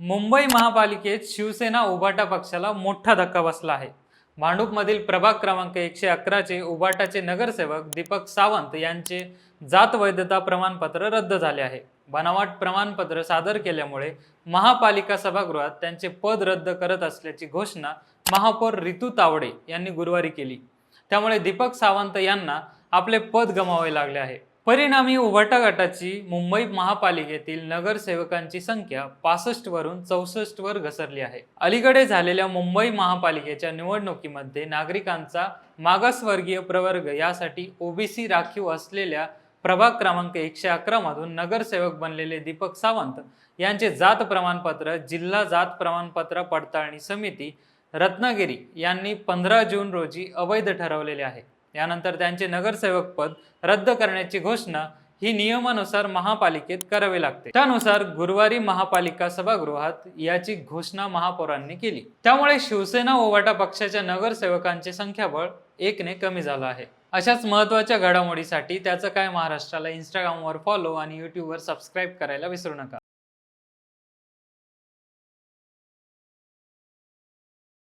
मुंबई महापालिकेत शिवसेना उभाटा पक्षाला मोठा धक्का बसला आहे। भांडूपमधील प्रभाग क्रमांक 111चे उभाटाचे नगरसेवक दीपक सावंत यांचे जात वैधता प्रमाणपत्र रद्द झाले आहे। बनावट प्रमाणपत्र सादर केल्यामुळे महापालिका सभागृहात त्यांचे पद रद्द करत असल्याची घोषणा महापौर रितू तावडे यांनी गुरुवारी केली। त्यामुळे दीपक सावंत यांना आपले पद गमावावे लागले आहे। परिणामी उभाटा गटाची मुंबई महापालिकेतील नगरसेवकांची संख्या 65 वरून 64 वर घसरली आहे। अलीकडे झालेल्या मुंबई महापालिकेच्या निवडणुकीमध्ये नागरिकांचा मागासवर्गीय प्रवर्ग यासाठी ओबीसी राखीव असलेल्या प्रभाग क्रमांक 111 मधून नगरसेवक बनलेले दीपक सावंत यांचे जात प्रमाणपत्र जिल्हा जात प्रमाणपत्र पडताळणी समिती रत्नागिरी यांनी 15 जून रोजी अवैध ठरवलेले आहे। यानंतर त्यांचे नगरसेवक पद रद्द करण्याची घोषणा ही नियमानुसार महापालिकेत करावी लागते। त्यानुसार गुरुवारी महापालिका सभागृहात याची घोषणा महापौरांनी केली। त्यामुळे शिवसेना उभाटा पक्षाच्या नगरसेवकांचे संख्याबळ 1 ने कमी झालं आहे। अशाच महत्त्वाच्या घडामोडीसाठी त्याचं काय महाराष्ट्राला इंस्टाग्रामवर फॉलो आणि यूट्यूबवर सबस्क्राईब करायला विसरू नका।